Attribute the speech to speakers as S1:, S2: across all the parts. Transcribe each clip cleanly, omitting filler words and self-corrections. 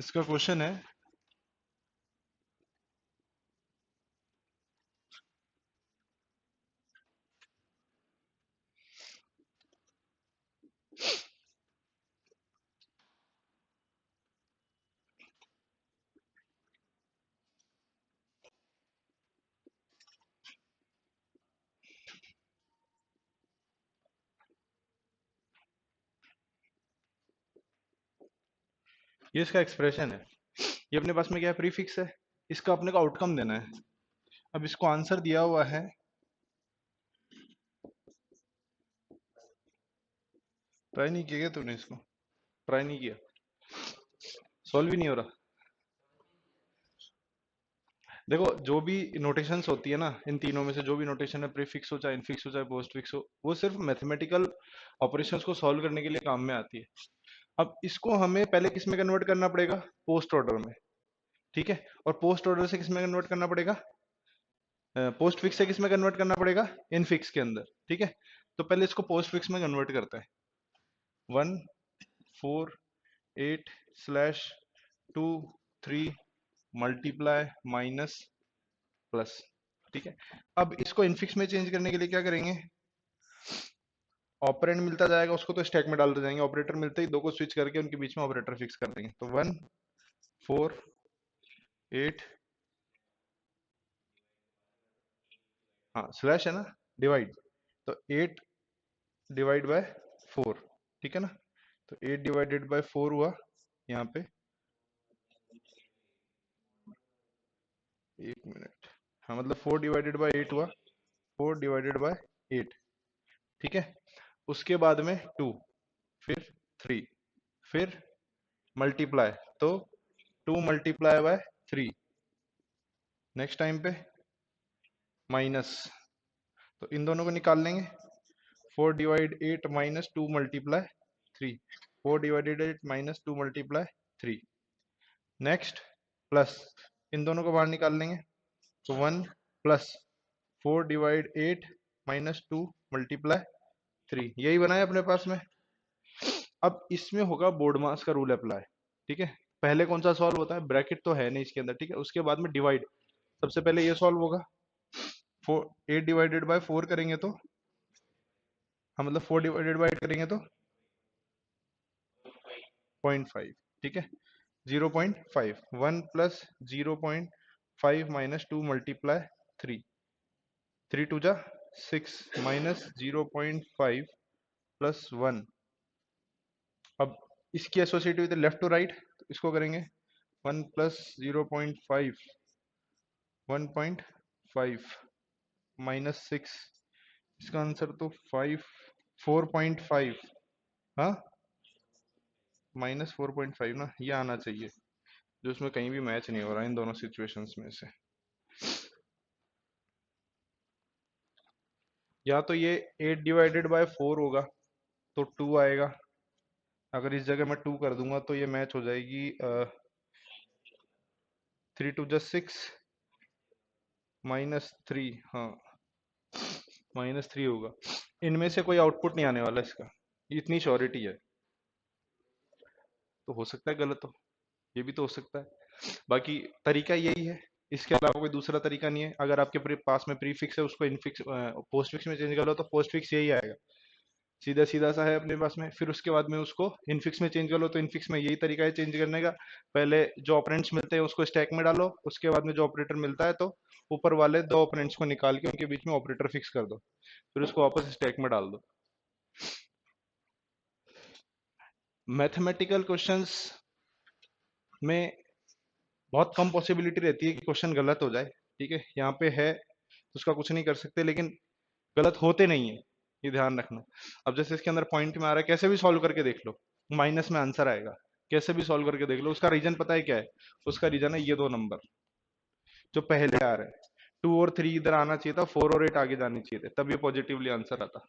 S1: इसका क्वेश्चन है, ये इसका एक्सप्रेशन है। ये अपने पास में क्या है, प्रीफिक्स है। इसका अपने को आउटकम देना है। अब इसको आंसर दिया हुआ है, ट्राई नहीं किया क्या तूने इसको? ट्राई नहीं किया, सॉल्व ही नहीं हो रहा। देखो, जो भी नोटेशंस होती है ना, इन तीनों में से जो भी नोटेशन है, प्रीफिक्स हो चाहे इनफिक्स हो चाहे पोस्ट फिक्स हो, वो सिर्फ मैथमेटिकल ऑपरेशंस को सॉल्व करने के लिए काम में आती है। अब इसको हमें पहले किस में कन्वर्ट करना पड़ेगा? पोस्ट ऑर्डर में। ठीक है, और पोस्ट ऑर्डर से किस में कन्वर्ट करना पड़ेगा? पोस्ट फिक्स से किस में कन्वर्ट करना पड़ेगा? इन फिक्स के अंदर। ठीक है, तो पहले इसको पोस्ट फिक्स में कन्वर्ट करता है। 148/2 3 मल्टीप्लाई माइनस प्लस। ठीक है, अब इसको इनफिक्स में चेंज करने के लिए क्या करेंगे? ऑपरेंड मिलता जाएगा उसको तो स्टैक में डालते जाएंगे, ऑपरेटर मिलते ही दो को स्विच करके उनके बीच में ऑपरेटर फिक्स कर देंगे। तो 148, हाँ स्लैश है ना, डिवाइड, तो 8/4। ठीक है ना, तो 8/4 हुआ यहाँ पे। एक मिनट, हाँ मतलब 4/8 हुआ, 4/8। ठीक है, उसके बाद में 2, फिर 3, फिर मल्टीप्लाई, तो 2 × 3। नेक्स्ट टाइम पे माइनस, तो इन दोनों को निकाल लेंगे। 4/8 -2 × 3, 4/8 -2 × 3। नेक्स्ट प्लस, इन दोनों को बाहर निकाल लेंगे, तो 1 प्लस 4/8 -2 × 3। यही बनाए अपने पास में। अब इसमें होगा बोर्ड मास का रूल अप्लाई। ठीक है, पहले कौन सा सॉल्व होता है? ब्रैकेट तो है नहीं इसके अंदर। ठीक है, उसके बाद में डिवाइड, सबसे पहले ये सॉल्व होगा। 8/4 करेंगे तो, हाँ मतलब 4/8 करेंगे तो 0.5। ठीक है, 0.5, 1 प्लस 0.5 -2 × 3, 3 2 जा 6 माइनस 0.5 प्लस 1। अब इसकी एसोसिएटिव लेफ्ट टू राइट, तो इसको करेंगे 1 प्लस 0.5, 1.5 माइनस 6। इसका आंसर तो 5, 4.5। हाँ, -4.5 ना, ये आना चाहिए, जो उसमें कहीं भी मैच नहीं हो रहा इन दोनों सिचुएशंस में से। या तो ये 8/4 होगा तो 2 आएगा। अगर इस जगह मैं 2 कर दूंगा तो ये मैच हो जाएगी 3 2 जा 6 -3। हाँ, -3 होगा। इनमें से कोई आउटपुट नहीं आने वाला इसका, इतनी श्योरिटी है। तो हो सकता है गलत हो, ये भी तो हो सकता है। बाकी तरीका यही है, इसके अलावा कोई दूसरा तरीका नहीं है। अगर आपके पास में प्रीफिक्स है उसको इनफिक्स पोस्ट फिक्स में चेंज कर लो तो पोस्ट फिक्स यही आएगा, सीधा सीधा सा है अपने पास में। फिर उसके बाद में उसको इनफिक्स में चेंज कर लो तो इनफिक्स में यही तरीका है चेंज करने का। पहले जो ऑपरेंड्स मिलते हैं उसको स्टैक में डालो, उसके बाद में जो ऑपरेटर मिलता है तो ऊपर वाले दो ऑपरेंड्स को निकाल के उनके बीच में ऑपरेटर फिक्स कर दो, फिर उसको वापस स्टैक में डाल दो। मैथमेटिकल क्वेश्चंस में बहुत कम पॉसिबिलिटी रहती है कि क्वेश्चन गलत हो जाए। ठीक है, यहाँ पे है तो उसका कुछ नहीं कर सकते, लेकिन गलत होते नहीं है, ये ध्यान रखना। अब जैसे इसके अंदर पॉइंट में आ रहा है, कैसे भी सॉल्व करके देख लो, माइनस में आंसर आएगा। कैसे भी सॉल्व करके देख लो, उसका रीजन पता है क्या है? उसका रीजन है ये दो नंबर जो पहले आ रहे हैं। 2 और 3 इधर आना चाहिए था, 4 और 8 आगे जानी चाहिए थे, तब ये पॉजिटिवली आंसर आता।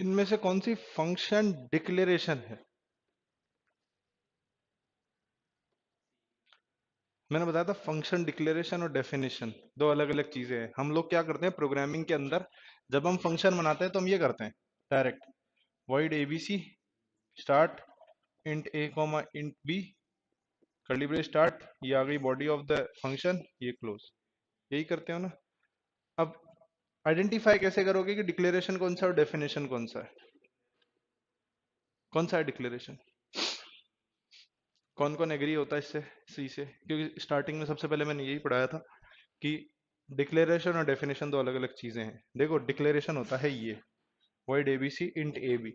S1: इनमें से कौन सी फंक्शन डिक्लेरेशन है? मैंने बताया था फंक्शन डिक्लेरेशन और डेफिनेशन दो अलग अलग चीजें हैं। हम लोग क्या करते हैं प्रोग्रामिंग के अंदर, जब हम फंक्शन बनाते हैं तो हम ये करते हैं direct void abc start int a comma int b curly brace start, ये आ गई बॉडी ऑफ द फंक्शन, ये क्लोज। यही करते हो ना? अब आइडेंटिफाई कैसे करोगे कि डिक्लेरेशन कौन सा है और डेफिनेशन कौन सा है? कौन सा है डिक्लेरेशन? कौन कौन एग्री होता है इससे, सी से? क्योंकि स्टार्टिंग में सबसे पहले मैंने यही पढ़ाया था कि डिक्लेरेशन और डेफिनेशन दो अलग अलग चीजें हैं। देखो डिक्लेरेशन होता है ये void abc int ab,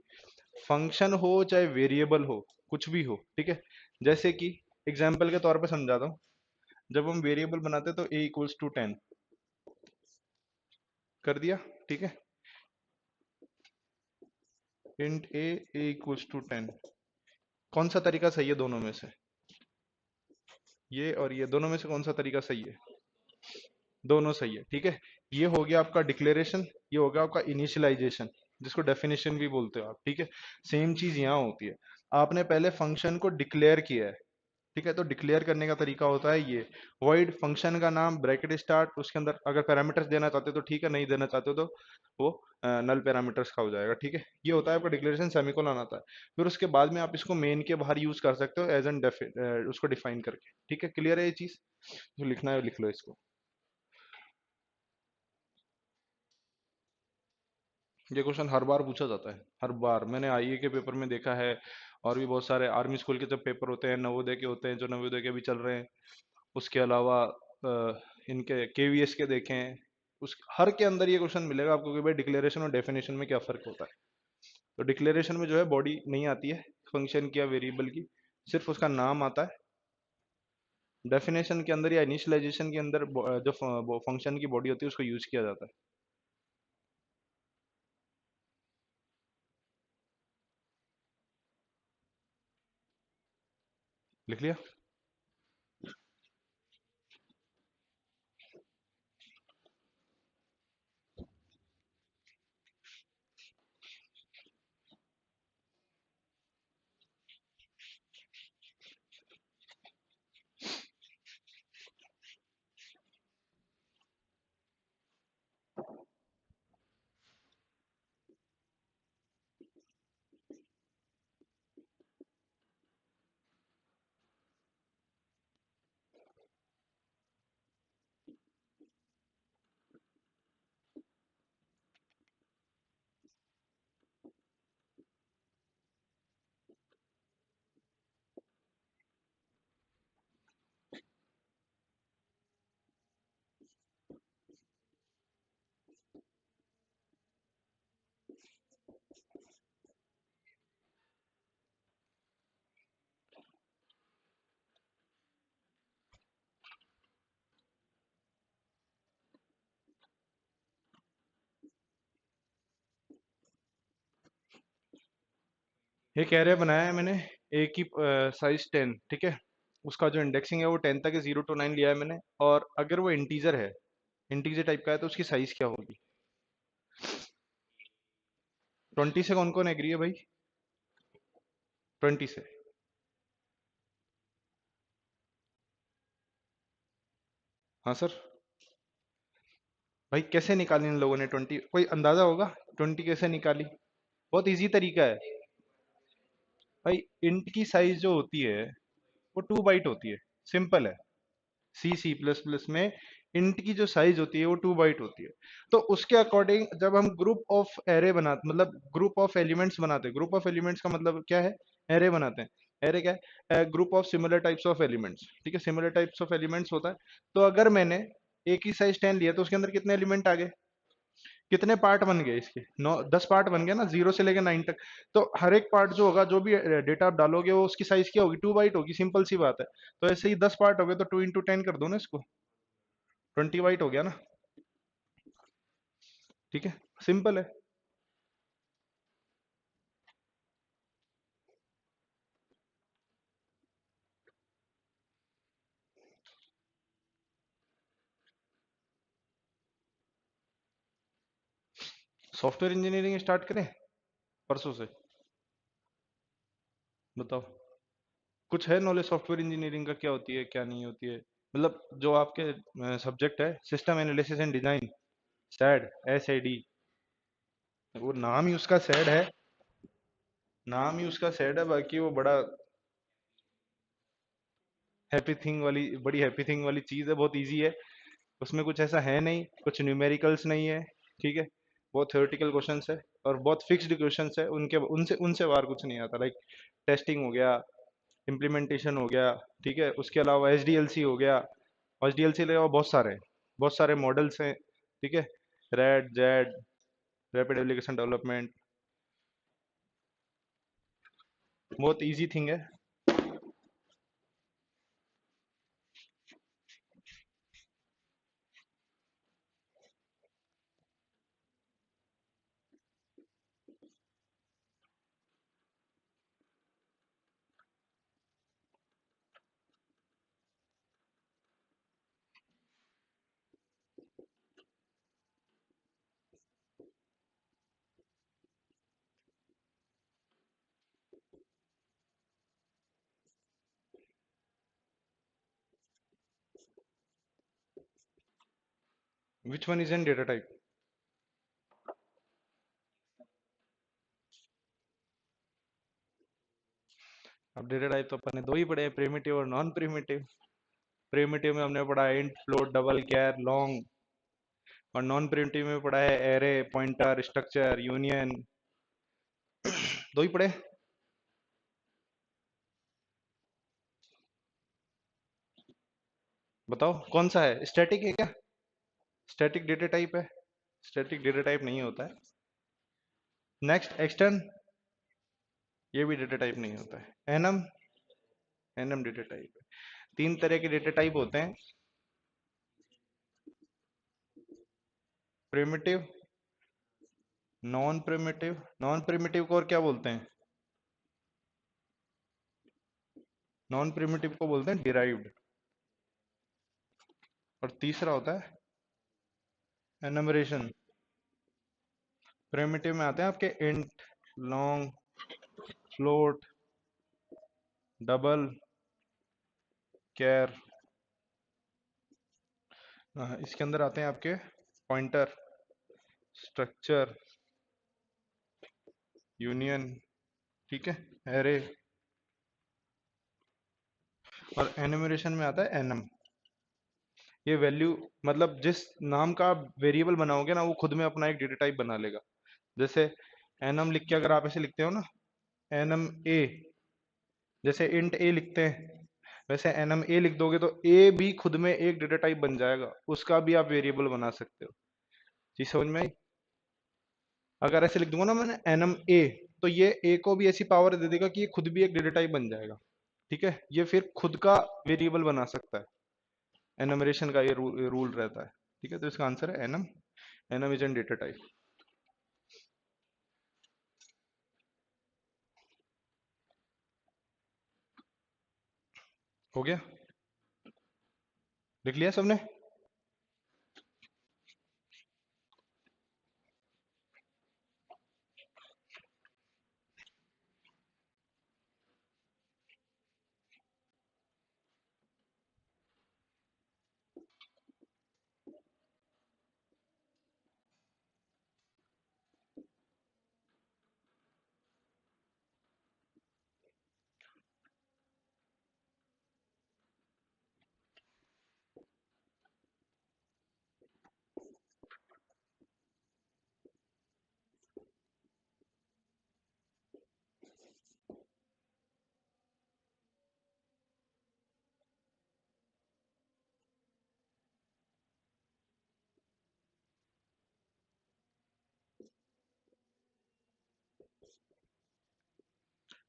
S1: function हो चाहे वेरिएबल हो, कुछ भी हो, ठीक है। जैसे कि एग्जाम्पल के तौर पे समझाता हूँ, जब हम वेरिएबल बनाते हैं तो a इक्वल्स टू 10 कर दिया, ठीक है। इंट a इक्वल्स टू 10, कौन सा तरीका सही है दोनों में से? ये और ये दोनों में से कौन सा तरीका सही है? दोनों सही है, ठीक है। ये हो गया आपका डिक्लेरेशन, ये हो गया आपका इनिशियलाइजेशन, जिसको डेफिनेशन भी बोलते हो आप, ठीक है। सेम चीज यहाँ होती है, आपने पहले फंक्शन को डिक्लेयर किया है, ठीक है। तो डिक्लेयर करने का तरीका होता है ये void फंक्शन का नाम ब्रैकेट स्टार्ट, उसके अंदर अगर पैरामीटर्स देना चाहते हो तो ठीक है, नहीं देना चाहते हो तो वो नल पैरामीटर्स का हो जाएगा, ठीक है। ये होता है आपका डिक्लेरेशन, सेमीकोलन आता है। फिर उसके बाद में आप इसको मेन के बाहर यूज कर सकते हो एज एन उसको डिफाइन करके, ठीक है। क्लियर है ये चीज? जो लिखना है लिख लो इसको। ये क्वेश्चन हर बार पूछा जाता है, हर बार मैंने आईए के पेपर में देखा है, और भी बहुत सारे आर्मी स्कूल के जब पेपर होते हैं, नवोदय के होते हैं, जो नवोदय के भी चल रहे हैं, उसके अलावा इनके केवीएस के देखें, उस हर के अंदर ये क्वेश्चन मिलेगा आपको कि भाई डिक्लेरेशन और डेफिनेशन में क्या फर्क होता है। तो डिक्लेरेशन में जो है बॉडी नहीं आती है फंक्शन की या वेरिएबल की, सिर्फ उसका नाम आता है। डेफिनेशन के अंदर या इनिशियलाइजेशन के अंदर जो फंक्शन की बॉडी होती है उसको यूज किया जाता है। लिख लिया? एक एरे बनाया है मैंने, ए की साइज 10, ठीक है। उसका जो इंडेक्सिंग है वो 10 तक है, 0 to 9 लिया है मैंने। और अगर वो इंटीजर है, इंटीजर टाइप का है, तो उसकी साइज क्या होगी? 20 से कौन कौन एग्री है भाई? 20 से? हाँ सर। भाई कैसे निकाली इन लोगों ने 20? कोई अंदाजा होगा 20 कैसे निकाली? बहुत इजी तरीका है भाई। इंट की साइज जो होती है वो 2 बाइट होती है, सिंपल है। सी प्लस प्लस में इंट की जो साइज होती है वो 2 बाइट होती है। तो उसके अकॉर्डिंग जब हम ग्रुप ऑफ एरे बनाते, मतलब ग्रुप ऑफ एलिमेंट्स बनाते हैं, ग्रुप ऑफ एलिमेंट्स का मतलब क्या है? एरे बनाते हैं। एरे क्या है? Group of similar types of elements, ठीक है। सिमिलर टाइप्स ऑफ एलिमेंट्स होता है। तो अगर मैंने एक ही साइज 10 लिया तो उसके अंदर कितने एलिमेंट आ गए? कितने पार्ट बन गए इसके? 9 10 पार्ट बन गए ना, 0 से लेकर 9 तक। तो हर एक पार्ट जो होगा, जो भी डेटा आप डालोगे, वो उसकी साइज क्या होगी? 2 बाइट होगी, सिंपल सी बात है। तो ऐसे ही 10 पार्ट हो गए तो 2 into 10 कर दो ना इसको, 20 बाइट हो गया ना, ठीक है। सिंपल है। सॉफ्टवेयर इंजीनियरिंग स्टार्ट करें? परसों से। बताओ, कुछ है नॉलेज सॉफ्टवेयर इंजीनियरिंग का, क्या होती है क्या नहीं होती है? मतलब जो आपके सब्जेक्ट है, system analysis and design, sad, SAD। वो नाम ही उसका सैड है, नाम ही उसका सैड है, बाकी वो बड़ा हैप्पी थिंग वाली, बड़ी हैप्पी थिंग वाली चीज़ है, बहुत इजी है। उसमें कुछ ऐसा है नहीं, कुछ न्यूमेरिकल्स नहीं है, ठीक है। बहुत थ्योरेटिकल क्वेश्चंस है और बहुत फिक्स्ड क्वेश्चंस है, उनके उनसे उनसे बाहर कुछ नहीं आता। लाइक टेस्टिंग हो गया, इम्प्लीमेंटेशन हो गया, ठीक है। उसके अलावा SDLC हो गया, SDLC के अलावा बहुत सारे मॉडल्स हैं, ठीक है। Red, Z, rapid application development, बहुत इजी थिंग है। Which one is an data type? अब डेटा टाइप तो अपन ने दो ही पढ़े हैं, प्रिमिटिव और नॉन प्रिमिटिव। प्रिमिटिव में हमने पढ़ा इंट, फ्लोट, डबल, कैर, लॉन्ग। और नॉन प्रिमिटिव में पढ़ा है एरे, पॉइंटर, स्ट्रक्चर, यूनियन। दो ही पढ़े। बताओ कौन सा है, स्टैटिक है क्या? स्टैटिक डेटा टाइप है? स्टैटिक डेटा टाइप नहीं होता है। नेक्स्ट, एक्सटर्न, ये भी डेटा टाइप नहीं होता है। एनम, एनम डेटा टाइप है। तीन तरह के डेटा टाइप होते हैं, primitive, non primitive. Non primitive को और क्या बोलते हैं? नॉन प्रिमिटिव को बोलते हैं डिराइव्ड। और तीसरा होता है एनमरेशन। प्रिमिटिव में आते हैं आपके इंट, लॉन्ग, फ्लोट, डबल, कैर। इसके अंदर आते हैं आपके पॉइंटर, स्ट्रक्चर, यूनियन, ठीक है, एरे। और एनुमरेशन में आता है एनम। ये वैल्यू, मतलब जिस नाम का आप वेरिएबल बनाओगे ना, वो खुद में अपना एक डेटा टाइप बना लेगा। जैसे एनम लिख के अगर आप ऐसे लिखते हो ना, एनम ए, जैसे इंट ए लिखते हैं, वैसे एनम ए लिख दोगे तो ए भी खुद में एक डेटा टाइप बन जाएगा, उसका भी आप वेरिएबल बना सकते हो। जी समझ में आई? अगर ऐसे लिख दूंगा ना मैंने एनम ए, तो ये ए को भी ऐसी पावर दे देगा कि ये खुद भी एक डेटा टाइप बन जाएगा, ठीक है। ये फिर खुद का वेरिएबल बना सकता है। एनमरेशन का ये रूल रहता है, ठीक है। तो इसका आंसर है annum. Annum is an data type. हो गया? लिख लिया सबने?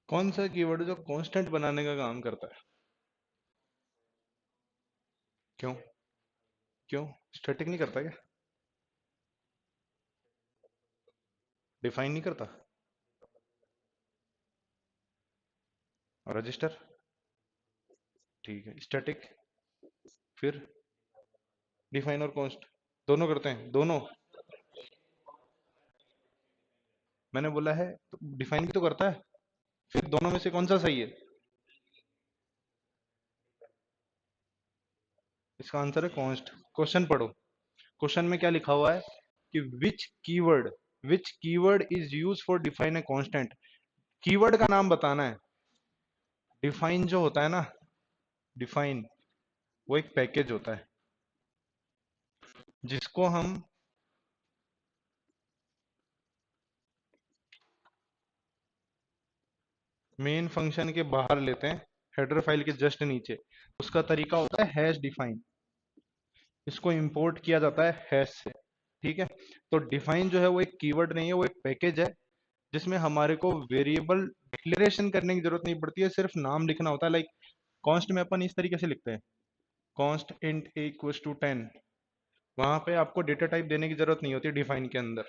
S1: कौन सा कीवर्ड जो कांस्टेंट बनाने का काम करता है? क्यों? क्यों? स्टैटिक नहीं करता क्या? डिफाइन नहीं करता? और रजिस्टर? ठीक है, स्टैटिक। फिर डिफाइन और कॉन्स्ट दोनों करते हैं, दोनों। मैंने बोला है तो डिफाइन भी तो करता है। फिर दोनों में से कौन सा सही है? इसका आंसर है कॉन्स्ट। क्वेश्चन पढ़ो। क्वेश्चन में क्या लिखा हुआ है कि which keyword is use for define a constant. Keyword का नाम बताना है। डिफाइन जो होता है ना, डिफाइन, वो एक पैकेज होता है जिसको हम मेन फंक्शन के बाहर लेते हैं, हेडर फाइल के जस्ट नीचे। उसका तरीका होता है हैश डिफाइन। इसको इंपोर्ट किया जाता है हैश से। ठीक है। तो डिफाइन जो है वो एक कीवर्ड नहीं है, वो एक पैकेज है जिसमें हमारे को वेरिएबल डिक्लेरेशन करने की जरूरत नहीं पड़ती है, सिर्फ नाम लिखना होता है। लाइक कॉन्स्ट में अपन इस तरीके से लिखते हैं, const int a equals to 10। वहां पे आपको डेटा टाइप देने की जरूरत नहीं होती डिफाइन के अंदर।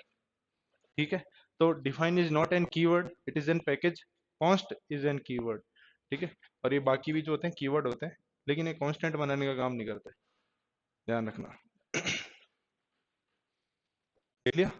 S1: ठीक है। तो define is not an keyword, it is an package. Const is an keyword. ठीक है। और ये बाकी भी जो होते हैं कीवर्ड होते हैं, लेकिन ये कांस्टेंट बनाने का काम नहीं करते, ध्यान रखना। देख लिया।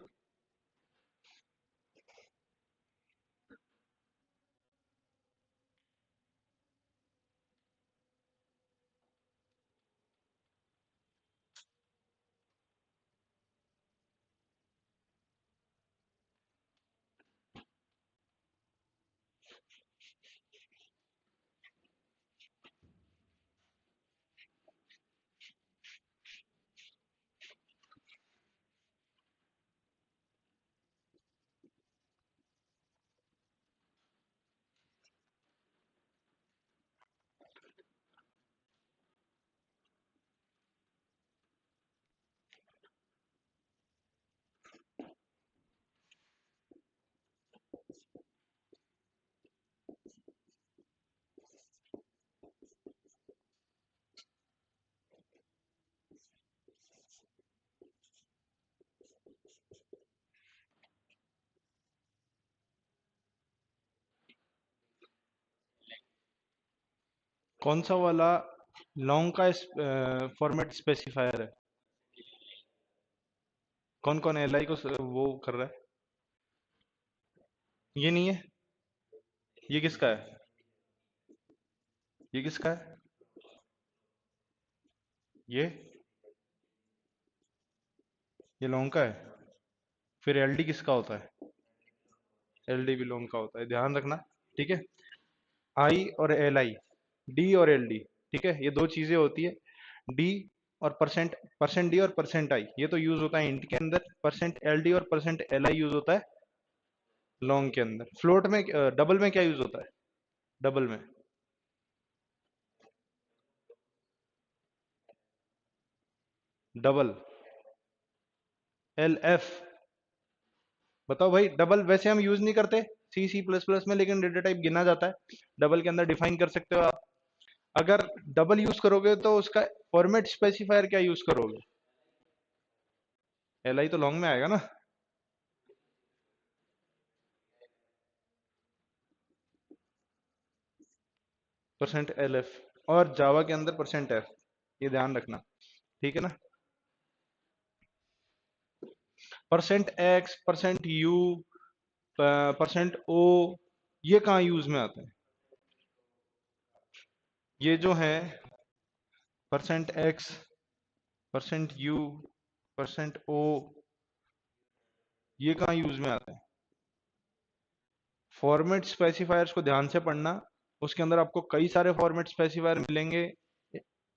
S1: कौन सा वाला लॉन्ग का फॉर्मेट स्पेसिफायर है? कौन कौन एल आई को वो कर रहा है? ये नहीं है। ये किसका है? ये किसका है? ये लॉन्ग का है। फिर एल डी किसका होता है? एल डी भी लॉन्ग का होता है, ध्यान रखना। ठीक है। आई और एल आई, डी और एल डी, ठीक है, ये दो चीजें होती है। डी और परसेंट, परसेंट डी और परसेंट आई, ये तो यूज होता है इंट के अंदर। परसेंट एल डी और परसेंट एल आई यूज होता है लॉन्ग के अंदर। फ्लोट में, डबल में क्या यूज होता है? डबल में डबल एल एफ। बताओ भाई, डबल वैसे हम यूज नहीं करते सी सी प्लस प्लस में, लेकिन डेटा टाइप गिना जाता है। डबल के अंदर डिफाइन कर सकते हो आप। अगर डबल यूज करोगे तो उसका फॉर्मेट स्पेसिफायर क्या यूज करोगे? एल आई तो लॉन्ग में आएगा ना। परसेंट एल एफ और जावा के अंदर परसेंट एफ, ये ध्यान रखना। ठीक है ना। Percent x, percent u, percent o, ये कहाँ यूज में आते हैं? ये जो है percent x, percent u, percent o, ये कहाँ यूज में आते हैं? फॉर्मेट स्पेसिफायर्स को ध्यान से पढ़ना। उसके अंदर आपको कई सारे फॉर्मेट स्पेसिफायर मिलेंगे।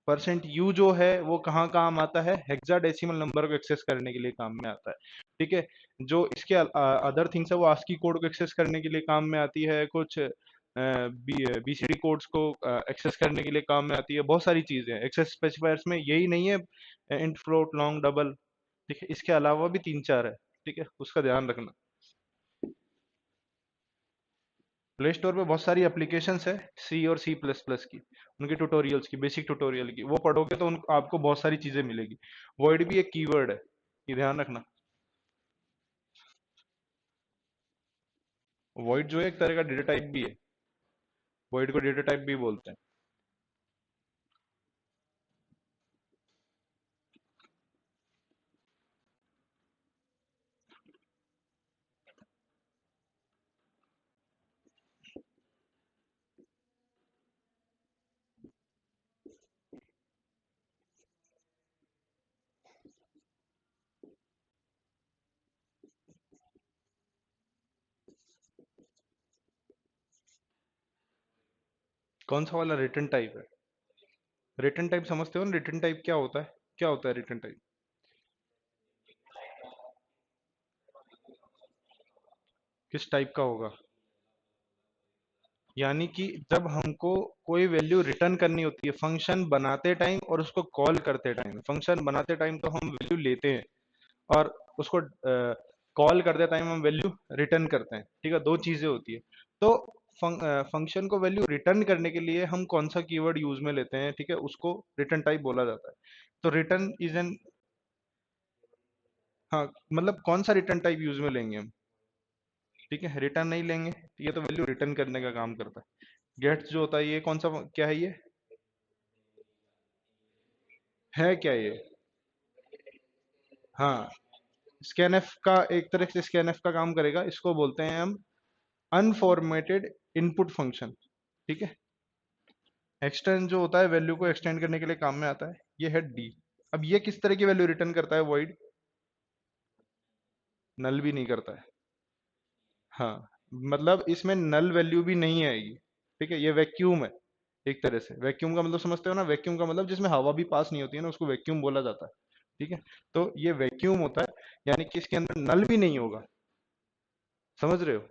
S1: परसेंट यू जो है वो कहाँ काम आता है? हेक्साडेसिमल नंबर को एक्सेस करने के लिए काम में आता है। ठीक है। जो इसके अदर थिंग्स है वो आस्की कोड को एक्सेस करने के लिए काम में आती है। कुछ बीसीडी कोड्स को एक्सेस करने के लिए काम में आती है। बहुत सारी चीजें हैं एक्सेस स्पेसिफायर्स में, यही नहीं है इंट फ्लोट लॉन्ग डबल। ठीक है, इसके अलावा भी तीन चार है। ठीक है, उसका ध्यान रखना। प्ले स्टोर पे बहुत सारी एप्लीकेशंस है सी और सी प्लस प्लस की, उनके ट्यूटोरियल्स की, बेसिक ट्यूटोरियल की, वो पढ़ोगे तो आपको बहुत सारी चीजें मिलेगी। वॉइड भी एक कीवर्ड है, ये ध्यान रखना। वॉइड जो है एक तरह का डेटा टाइप भी है। वॉइड को डेटा टाइप भी बोलते हैं। कौन सा वाला रिटर्न टाइप है? रिटर्न टाइप समझते हो ना? रिटर्न टाइप क्या होता है? क्या होता है रिटर्न टाइप? किस टाइप का होगा? यानी कि जब हमको कोई वैल्यू रिटर्न करनी होती है फंक्शन बनाते टाइम और उसको कॉल करते टाइम। फंक्शन बनाते टाइम तो हम वैल्यू लेते हैं, और उसको कॉल करते टाइम हम वैल्यू रिटर्न करते हैं। ठीक है, दो चीजें होती है। तो फंक्शन को वैल्यू रिटर्न करने के लिए हम कौन सा कीवर्ड यूज में लेते हैं? ठीक है, उसको रिटर्न टाइप बोला जाता है। तो रिटर्न इज एन, हाँ, मतलब कौन सा रिटर्न टाइप यूज में लेंगे हम? ठीक है, रिटर्न नहीं लेंगे, ये तो वैल्यू रिटर्न करने का काम करता है। गेट्स जो होता है ये कौन सा, क्या है ये? है क्या ये? हाँ, स्कैनएफ का, एक तरह से स्कैनएफ का काम करेगा। इसको बोलते हैं हम अनफॉर्मेटेड इनपुट फंक्शन। ठीक है, एक्सटेंड जो होता है वैल्यू को एक्सटेंड करने के लिए काम में आता है। ये है डी। अब ये किस तरह की वैल्यू रिटर्न करता है? वॉइड, नल भी नहीं करता है। हाँ, मतलब इसमें नल वैल्यू भी नहीं आएगी। ठीक है, ये वैक्यूम है। एक तरह से वैक्यूम का मतलब समझते हो ना? वैक्यूम का मतलब जिसमें हवा भी पास नहीं होती है ना, उसको वैक्यूम बोला जाता है। ठीक है, तो ये वैक्यूम होता है, यानी कि इसके अंदर नल भी नहीं होगा। समझ रहे हो?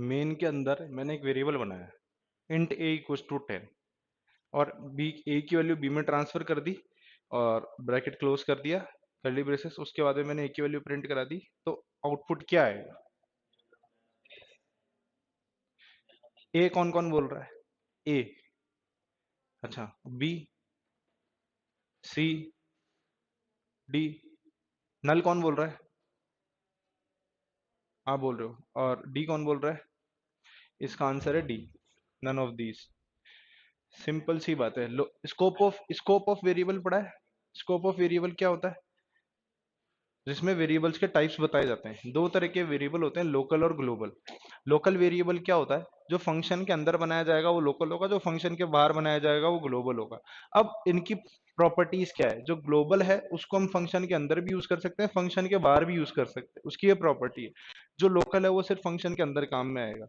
S1: मेन के अंदर मैंने एक वेरिएबल बनाया, इंट ए इक्वल्स टू 10, और बी, ए की वैल्यू बी में ट्रांसफर कर दी, और ब्रैकेट क्लोज कर दिया, कर्ली ब्रेसेस। उसके बाद में मैंने ए की वैल्यू प्रिंट करा दी। तो आउटपुट क्या आएगा? ए कौन कौन बोल रहा है? ए, अच्छा, बी, सी, डी, नल कौन बोल रहा है? आप बोल रहे हो। और डी कौन बोल रहा है? इसका आंसर है D, none of these. Simple सी बात है। स्कोप ऑफ वेरिएबल पढ़ा है? स्कोप ऑफ वेरिएबल क्या होता है? जिसमें वेरिएबल्स के टाइप्स बताए जाते हैं। दो तरह के वेरिएबल होते हैं, लोकल और ग्लोबल। लोकल वेरिएबल क्या होता है? जो फंक्शन के अंदर बनाया जाएगा वो लोकल होगा, जो फंक्शन के बाहर बनाया जाएगा वो ग्लोबल होगा। अब इनकी प्रॉपर्टीज क्या है? जो ग्लोबल है उसको हम फंक्शन के अंदर भी यूज कर सकते हैं, फंक्शन के बाहर भी यूज कर सकते हैं, उसकी ये प्रॉपर्टी है। जो लोकल है वो सिर्फ फंक्शन के अंदर काम में आएगा।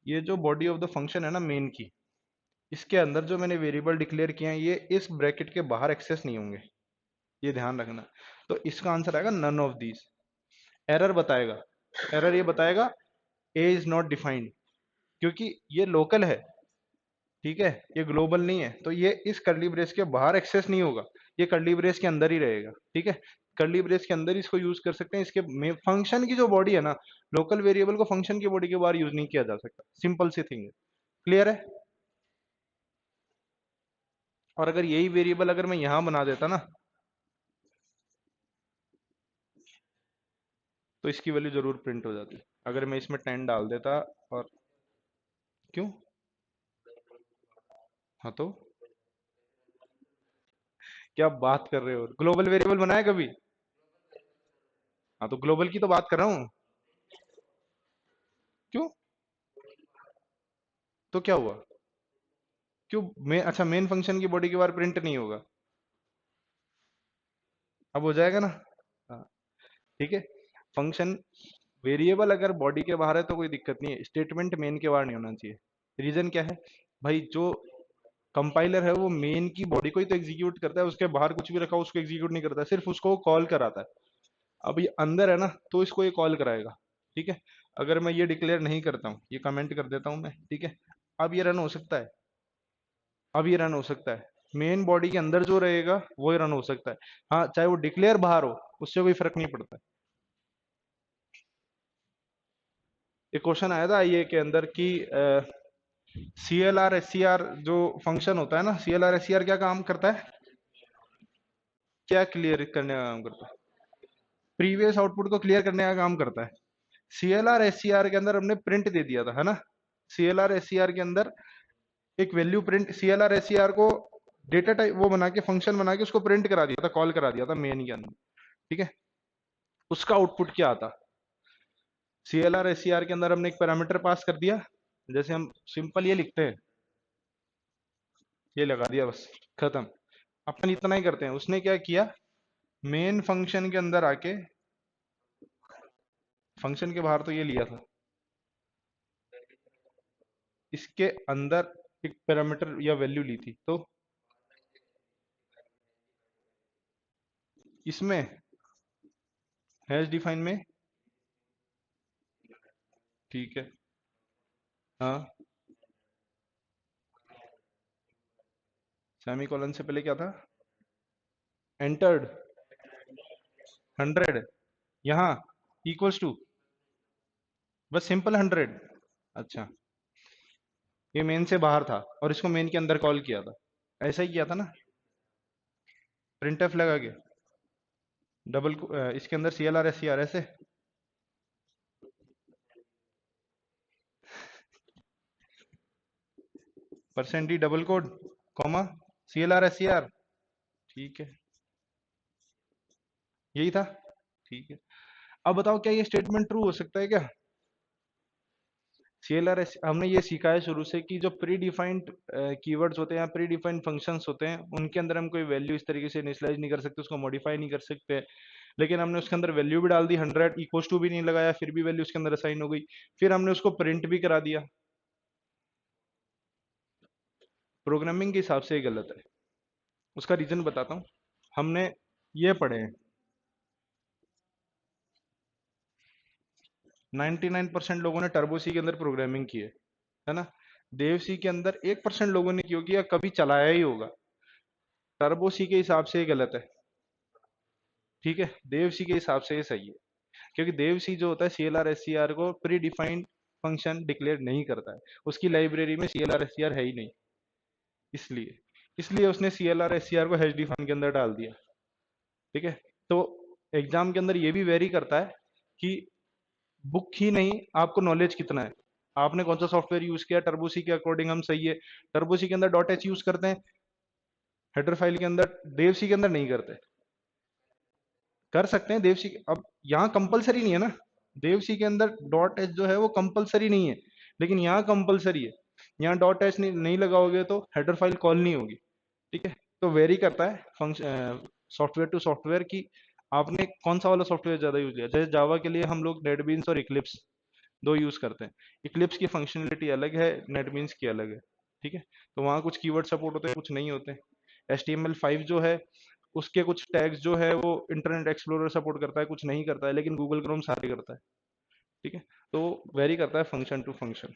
S1: ये जो बॉडी ऑफ द फंक्शन है ना मेन की, इसके अंदर जो मैंने वेरिएबल डिक्लेयर किए हैं ये इस ब्रैकेट के बाहर एक्सेस नहीं होंगे, ये ध्यान रखना। तो इसका आंसर आएगा नन ऑफ दीज। एरर बताएगा, एरर ये बताएगा ए इज नॉट डिफाइंड, क्योंकि ये लोकल है। ठीक है, ये ग्लोबल नहीं है, तो ये इस कर्ली ब्रेस के बाहर एक्सेस नहीं होगा, ये कर्ली ब्रेस के अंदर ही रहेगा। ठीक है, कर्ली ब्रेस के अंदर ही इसको यूज कर सकते हैं। इसके फंक्शन की जो बॉडी है ना, लोकल वेरिएबल को फंक्शन की बॉडी के बाहर यूज नहीं किया जा सकता। सिंपल सी थिंग है। क्लियर है? और अगर यही वेरिएबल अगर मैं यहां बना देता ना, तो इसकी वैल्यू जरूर प्रिंट हो जाती। अगर मैं इसमें 10 डाल देता। और क्यों? हाँ तो क्या बात कर रहे हो? ग्लोबल वेरिएबल बनाया कभी? हाँ, तो ग्लोबल की तो बात कर रहा हूँ। क्यों? तो क्या हुआ? क्यों? अच्छा, मेन फंक्शन की बॉडी के बाहर प्रिंट नहीं होगा? अब हो जाएगा ना? हाँ, ठीक है। फंक्शन वेरिएबल अगर बॉडी के बाहर है तो कोई दिक्कत नहीं है, स्टेटमेंट मेन के बाहर नहीं होना चाहिए। रीजन क्या है भाई? जो कंपाइलर है वो मेन की बॉडी को ही तो एग्जीक्यूट करता है, उसके बाहर कुछ भी रखा हो उसको एग्जीक्यूट नहीं करता है, सिर्फ उसको कॉल कराता है। अब ये अंदर है ना, तो इसको ये कॉल कराएगा। ठीक है, अगर मैं ये डिक्लेयर नहीं करता हूँ, ये कमेंट कर देता हूँ मैं, ठीक है, अब ये रन हो सकता है, अब ये रन हो सकता है, मेन बॉडी के अंदर जो रहेगा वो ही रन हो सकता है। हाँ, चाहे वो डिक्लेयर बाहर हो, उससे कोई फर्क नहीं पड़ता। एक क्वेश्चन आया था आईए के अंदर कि C L R S C R जो फंक्शन होता है ना, C L R S C R क्या काम करता है, क्या क्लियर करने का काम करता है, प्रीवियस आउटपुट को क्लियर करने का काम करता है। C L R S C R के अंदर हमने प्रिंट दे दिया था, है ना, C L R S C R के अंदर एक value print, C L R S C R को डेटा टाइप वो बना के फंक्शन बना के उसको प्रिंट करा दिया था, कॉल करा दिया था मेन के अंदर। ठीक है, उसका आउटपुट क्या आता, C L R S C R के अंदर हमने एक पैरामीटर पास कर दिया, जैसे हम सिंपल ये लिखते हैं, ये लगा दिया बस, खत्म। अपन इतना ही करते हैं, उसने क्या किया, मेन फंक्शन के अंदर आके, फंक्शन के बाहर तो ये लिया था, इसके अंदर एक पैरामीटर या वैल्यू ली थी, तो इसमें हैश डिफाइन में, ठीक है, हाँ, सेमी कॉलन से पहले क्या था, एंटर्ड 100, यहाँ इक्वल्स टू बस सिंपल 100। अच्छा, ये मेन से बाहर था और इसको मेन के अंदर कॉल किया था, ऐसा ही किया था ना, प्रिंट एफ लगा के डबल इसके अंदर C L R S C R ऐसे, percent D double quote comma C L R S C R, ठीक है, यही था, ठीक है। अब बताओ क्या ये स्टेटमेंट ट्रू हो सकता है क्या, सी एल आर एस, हमने ये सीखा है शुरू से कि जो प्री डिफाइंड कीवर्ड्स होते हैं या प्री डिफाइंड फंक्शंस होते हैं, उनके अंदर हम कोई वैल्यू इस तरीके से इनिशियलाइज नहीं कर सकते, उसको मॉडिफाई नहीं कर सकते। लेकिन हमने उसके अंदर वैल्यू भी डाल दी, 100 इक्वल्स टू भी नहीं लगाया, फिर भी वैल्यू उसके अंदर असाइन हो गई, फिर हमने उसको प्रिंट भी करा दिया। प्रोग्रामिंग के हिसाब से ये गलत है, उसका रीजन बताता हूँ। हमने ये पढ़े हैं, 99% लोगों ने टर्बो सी के अंदर प्रोग्रामिंग की है ना, देव सी के अंदर 1% लोगों ने की होगी या कभी चलाया ही होगा। टर्बो सी के हिसाब से ये गलत है, ठीक है, देव सी के हिसाब से ये सही है, क्योंकि देव सी जो होता है C L R S C R को प्री डिफाइंड फंक्शन डिक्लेयर नहीं करता है, उसकी लाइब्रेरी में C L R S C R है ही नहीं, इसलिए इसलिए उसने C L R S C R को एच डी फंक्शन के अंदर डाल दिया। ठीक है, तो एग्जाम के अंदर ये भी वेरी करता है कि बुक ही नहीं, आपको नॉलेज कितना है, आपने कौन सा सॉफ्टवेयर यूज किया, टर्बोसी के अकॉर्डिंग हम सही है, टर्बोसी के अंदर डॉट एच यूज करते हैं, हेडर फाइल के अंदर, देवसी के अंदर नहीं करते, कर सकते हैं देवसी अब यहाँ कंपलसरी नहीं है ना, देवसी के अंदर डॉट एच जो है वो कंपलसरी नहीं है, लेकिन यहाँ कंपलसरी है, यहाँ डॉट एच नहीं लगाओगे तो हेडर फाइल कॉल नहीं होगी। ठीक है, तो वेरी करता है फंक्शन सॉफ्टवेयर टू सॉफ्टवेयर की आपने कौन सा वाला सॉफ्टवेयर ज्यादा यूज किया, जैसे जावा के लिए हम लोग नेटबीन्स और इक्लिप्स दो यूज करते हैं, इक्लिप्स की फंक्शनलिटी अलग है, नेटबीन्स की अलग है। ठीक है, तो वहाँ कुछ कीवर्ड सपोर्ट होते हैं, कुछ नहीं होते। HTML5 जो है उसके कुछ टैग्स जो है वो इंटरनेट एक्सप्लोरर सपोर्ट करता है, कुछ नहीं करता है, लेकिन गूगल क्रोम सारे करता है। ठीक है, तो वेरी करता है फंक्शन टू फंक्शन।